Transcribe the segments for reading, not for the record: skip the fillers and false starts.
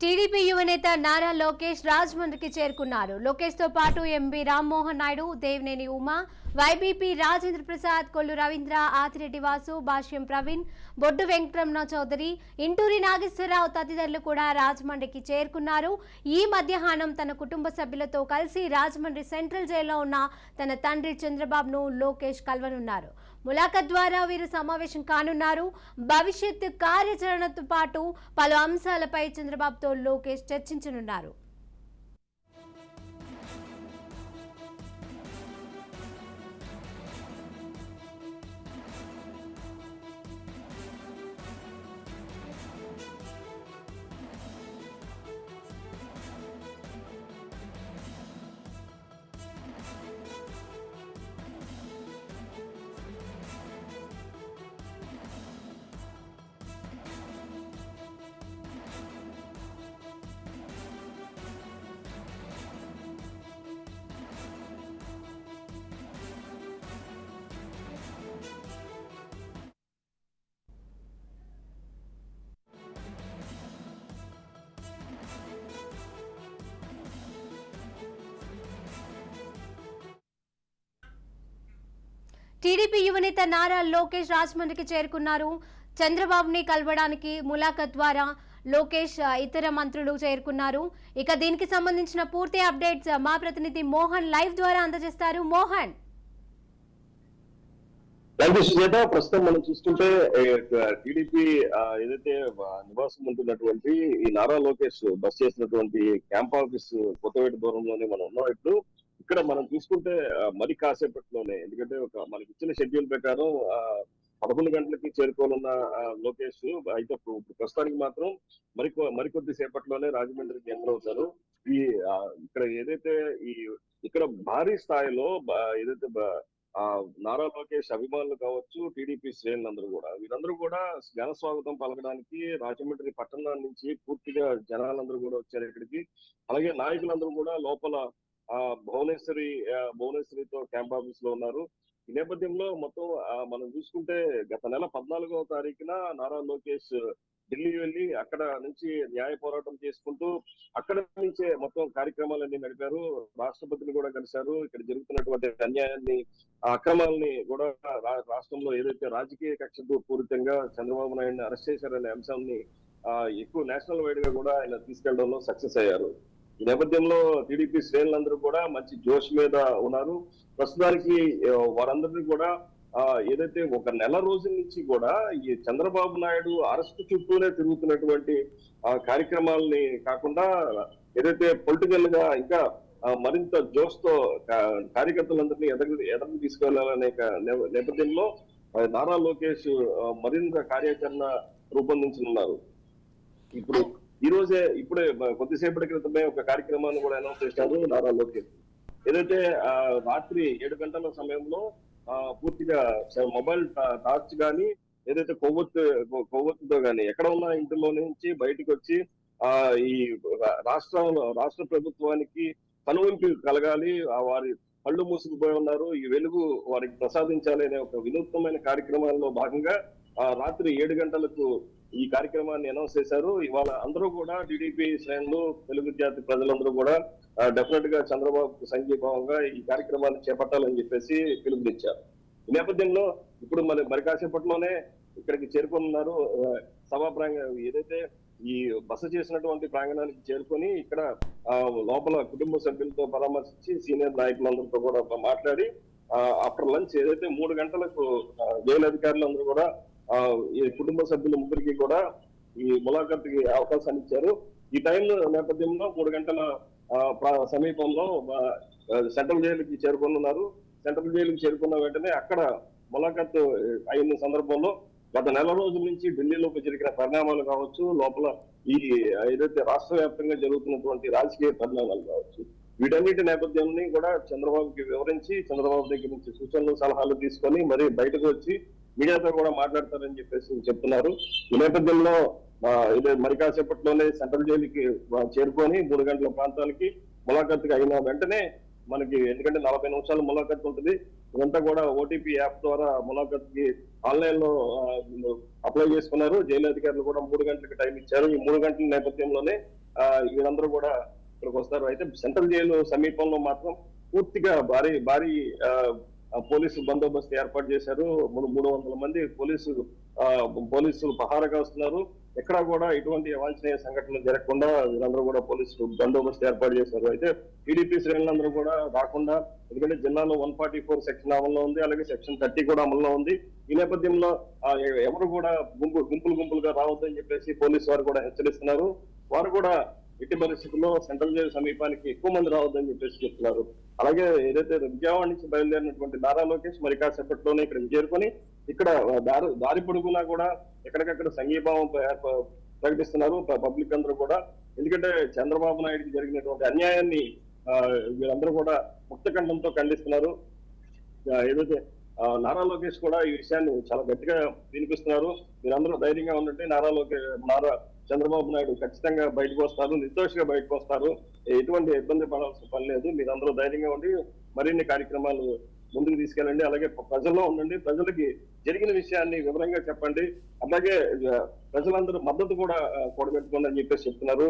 TDP యువనేత నారా లోకేష్ రాజమండ్రికి చేరుకున్నారు. లోకేష్ తో పాటు ఎంబీ రామ్మోహన్ నాయుడు, దేవినేని ఉమా, వైబీపీ రాజేంద్ర ప్రసాద్, కొల్లు రవీంద్ర, ఆతిరెడ్డి వాసు, భాష్యం ప్రవీణ్, బొడ్డు వెంకటరమణ చౌదరి, ఇంటూరి నాగేశ్వరరావు తదితరులు కూడా రాజమండ్రికి చేరుకున్నారు. ఈ మధ్యాహ్నం తన కుటుంబ సభ్యులతో కలిసి రాజమండ్రి సెంట్రల్ జైల్లో ఉన్న తన తండ్రి చంద్రబాబును లోకేష్ కలవనున్నారు. ములాఖత్ ద్వారా వీరు సమావేశం కానున్నారు. భవిష్యత్ కార్యాచరణతో పాటు పలు అంశాలపై చంద్రబాబుతో లోకేష్ చర్చించనున్నారు. టీడీపీ యువనేత నారా లోకేష్ రాజమండ్రికి చేరుకున్నారు. చంద్రబాబుని కలవడానికి ములాఖత్ ద్వారా లోకేష్ ఇతర మంత్రులు చేరుకున్నారు. ఇక దీనికి సంబంధించిన పూర్తి అప్డేట్స్ మా ప్రతినిధి మోహన్ లైవ్ ద్వారా అందజేస్తారు. మోహన్. ప్రస్తుతం మనం చూస్తుంటే టీడీపీ ఏదైతే నివాసం ఉంటున్నటువంటి ఈ నారా లోకేష్ బస్ చేసినటువంటి క్యాంప్ ఆఫీస్ కొత్తపేట దూరంలోనే మనం ఉన్నాం. ఇప్పుడు ఇక్కడ మనం చూసుకుంటే మరి కాసేపట్లోనే, ఎందుకంటే మనకి ఇచ్చిన షెడ్యూల్ ప్రకారం 11 గంటలకి చేరుకోనున్న లోకేష్ అయితే ప్రస్తుతానికి మాత్రం మరికొద్ది సేపట్లోనే రాజమండ్రికి ఎంటర్ అవుతారు. ఈ ఇక్కడ ఏదైతే ఇక్కడ భారీ స్థాయిలో ఏదైతే నారా లోకేష్ అభిమానులు కావచ్చు, టీడీపీ శ్రేణులందరూ కూడా వీరందరూ కూడా ఘన స్వాగతం పలకడానికి రాజమండ్రి పట్టణం నుంచి పూర్తిగా జనాలందరూ కూడా వచ్చారు ఇక్కడికి. అలాగే నాయకులందరూ కూడా లోపల భువనేశ్వరితో క్యాంప్ ఆఫీస్ లో ఉన్నారు. ఈ నేపథ్యంలో మొత్తం మనం చూసుకుంటే గత నెల 14వ తారీఖున నారా లోకేష్ ఢిల్లీ వెళ్లి అక్కడ నుంచి న్యాయ పోరాటం చేసుకుంటూ అక్కడ నుంచే మొత్తం కార్యక్రమాలన్నీ నడిపారు. రాష్ట్రపతిని కూడా కలిశారు. ఇక్కడ జరుగుతున్నటువంటి అన్యాయాన్ని, అక్రమాలని కూడా రాష్ట్రంలో ఏదైతే రాజకీయ కక్షతో పూరితంగా చంద్రబాబు నాయుడిని అరెస్ట్ చేశారనే అంశాన్ని ఎక్కువ నేషనల్ వైడ్ గా కూడా ఆయన తీసుకెళ్లడంలో సక్సెస్ అయ్యారు. ఈ నేపథ్యంలో టీడీపీ శ్రేణులందరూ కూడా మంచి జోష్ మీద ఉన్నారు. ప్రస్తుతానికి వారందరినీ కూడా ఏదైతే ఒక నెల రోజుల నుంచి కూడా ఈ చంద్రబాబు నాయుడు అరెస్ట్ చుట్టూనే తిరుగుతున్నటువంటి కార్యక్రమాలని కాకుండా ఏదైతే పొలిటికల్ గా ఇంకా మరింత జోష్ తో కార్యకర్తలందరినీ ఎదరికి తీసుకెళ్లాలనే నేపథ్యంలో నారా లోకేష్ మరింత కార్యాచరణ రూపొందించనున్నారు. ఇప్పుడే కొద్దిసేపటి క్రితమే ఒక కార్యక్రమాన్ని కూడా అనౌన్స్ చేశారు నారా లోకేష్. ఏదైతే రాత్రి 7 గంటల సమయంలో పూర్తిగా మొబైల్ టార్చ్ గానీ, ఏదైతే కొవ్వొత్తుతో గానీ ఎక్కడ ఉన్న ఇంటిలో నుంచి బయటకు వచ్చి ఈ రాష్ట్ర ప్రభుత్వానికి కనువింపు కలగాలి, వారి కళ్ళు మూసుకుపోయి ఉన్నారు, ఈ వెలుగు వారికి ప్రసాదించాలి అనే ఒక వినూత్నమైన కార్యక్రమాల్లో భాగంగా రాత్రి 7 గంటలకు ఈ కార్యక్రమాన్ని అనౌన్స్ చేశారు. ఇవాళ అందరూ కూడా టీడీపీ శ్రేణులు, తెలుగు జాతి ప్రజలందరూ కూడా డెఫినెట్ గా చంద్రబాబు సంఘీభావంగా ఈ కార్యక్రమాన్ని చేపట్టాలని చెప్పేసి పిలుపునిచ్చారు. ఈ నేపథ్యంలో ఇప్పుడు మరి కాసేపట్లోనే ఇక్కడికి చేరుకున్నారు. సభా ప్రాంగణం ఏదైతే ఈ బస చేసినటువంటి ప్రాంగణానికి చేరుకొని ఇక్కడ లోపల కుటుంబ సభ్యులతో పరామర్శించి సీనియర్ నాయకులందరితో కూడా మాట్లాడి ఆఫ్టర్ లంచ్ ఏదైతే 3 గంటలకు జైలు అధికారులందరూ కూడా ఈ కుటుంబ సభ్యుల ముగ్గురికి కూడా ఈ ములాఖత్కి అవకాశాన్ని ఇచ్చారు. ఈ టైం నేపథ్యంలో 3 గంటల సమీపంలో సెంట్రల్ జైలుకి చేరుకున్నారు. సెంట్రల్ జైలుకి చేరుకున్న వెంటనే అక్కడ ములాఖత్ అయిన సందర్భంలో గత నెల రోజుల నుంచి ఢిల్లీలోకి జరిగిన పరిణామాలు కావచ్చు, లోపల ఈ ఏదైతే రాష్ట్ర వ్యాప్తంగా జరుగుతున్నటువంటి రాజకీయ పరిణామాలు కావచ్చు, వీటన్నిటి నేపథ్యాన్ని కూడా చంద్రబాబుకి వివరించి చంద్రబాబు దగ్గర నుంచి సూచనలు సలహాలు తీసుకొని మరి బయటకు వచ్చి మీడియాతో కూడా మాట్లాడతారని చెప్పేసి చెప్తున్నారు. ఈ నేపథ్యంలో మరి కాసేపట్లోనే సెంట్రల్ జైలుకి చేరుకొని 3 గంటల ప్రాంతానికి ములాఖత్కి అయిన వెంటనే మనకి, ఎందుకంటే 40 నిమిషాలు ములాఖత్ ఉంటుంది, ఇదంతా కూడా ఓటీపీ యాప్ ద్వారా ములాఖత్ కి ఆన్లైన్ లో అప్లై చేసుకున్నారు. జైలు అధికారులు కూడా 3 గంటలకు టైం ఇచ్చారు. ఈ 3 గంటల నేపథ్యంలోనే వీరందరూ కూడా ఇక్కడికి వస్తారు. అయితే సెంట్రల్ జైలు సమీపంలో మాత్రం పూర్తిగా భారీ భారీ పోలీసు బందోబస్తు ఏర్పాటు చేశారు. 300 మంది పోలీసులు పహారాగా వస్తున్నారు. ఎక్కడా కూడా ఎటువంటి అవాంఛనీయ సంఘటనలు జరగకుండా వీరందరూ కూడా పోలీసులు బందోబస్తు ఏర్పాటు చేశారు. అయితే టీడీపీ శ్రేణులందరూ కూడా రాకుండా, ఎందుకంటే జిల్లాలో 144 సెక్షన్ అమల్లో ఉంది, అలాగే సెక్షన్ 30 కూడా అమల్లో ఉంది. ఈ నేపథ్యంలో ఎవరు కూడా గుంపులుగా రావద్దని చెప్పేసి పోలీసు వారు కూడా హెచ్చరిస్తున్నారు. వారు కూడా ఎట్టి పరిస్థితుల్లో సెంట్రల్ జైలు సమీపానికి ఎక్కువ మంది రావద్దని చెప్పేసి చెప్తున్నారు. అలాగే ఏదైతే విజయవాడ నుంచి బయలుదేరినటువంటి నారా లోకేష్ మరి కాసేపట్లోనే ఇక్కడికి చేరుకొని ఇక్కడ దారి పొడుగునా కూడా ఎక్కడికక్కడ సంఘీభావం ప్రకటిస్తున్నారు పబ్లిక్ అందరూ కూడా. ఎందుకంటే చంద్రబాబు నాయుడుకి జరిగినటువంటి అన్యాయాన్ని వీళ్ళందరూ కూడా ముక్తకంఠంతో ఖండిస్తున్నారు. ఏదైతే నారా లోకేష్ కూడా ఈ విషయాన్ని చాలా గట్టిగా వినిపిస్తున్నారు. మీరందరూ ధైర్యంగా ఉండండి, నారా చంద్రబాబు నాయుడు ఖచ్చితంగా బయటకు వస్తారు, నిర్దోషిగా బయటకు వస్తారు, ఎటువంటి ఇబ్బంది పడాల్సిన పని లేదు, మీరందరూ ధైర్యంగా ఉండి మరిన్ని కార్యక్రమాలు ముందుకు తీసుకెళ్ళండి, అలాగే ప్రజల్లో ఉండండి, ప్రజలకి జరిగిన విషయాన్ని వివరంగా చెప్పండి, అలాగే ప్రజలందరూ మద్దతు కూడా కూడబెట్టుకోండి అని చెప్పేసి చెప్తున్నారు.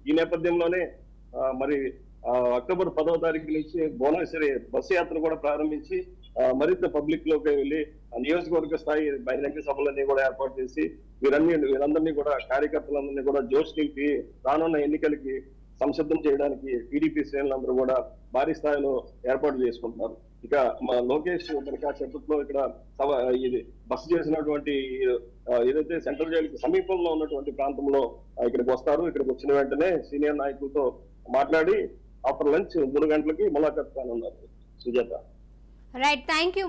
ఈ నేపథ్యంలోనే మరి అక్టోబర్ 10వ తారీఖు నుంచి భువనేశ్వరి బస్సు యాత్ర కూడా ప్రారంభించి మరింత పబ్లిక్ లోకి వెళ్ళి నియోజకవర్గ స్థాయి బహిరంగ సభలన్నీ కూడా ఏర్పాటు చేసి వీరందరినీ కూడా కార్యకర్తలందరినీ కూడా జోష్ నింపి రానున్న ఎన్నికలకి సంసిద్ధం చేయడానికి టీడీపీ శ్రేణులందరూ కూడా భారీ స్థాయిలో ఏర్పాటు చేసుకుంటున్నారు. ఇక మా లోకేష్ కాసేపట్లో ఇక్కడ ఇది బస్సు చేసినటువంటి ఏదైతే సెంట్రల్ జైలుకి సమీపంలో ఉన్నటువంటి ప్రాంతంలో ఇక్కడికి వస్తారు. ఇక్కడికి వచ్చిన వెంటనే సీనియర్ నాయకులతో మాట్లాడి ఆఫ్టర్ లంచ్ 3 గంటలకి ములాఖాత్ కానున్నారు. సుజాత. Right, thank you.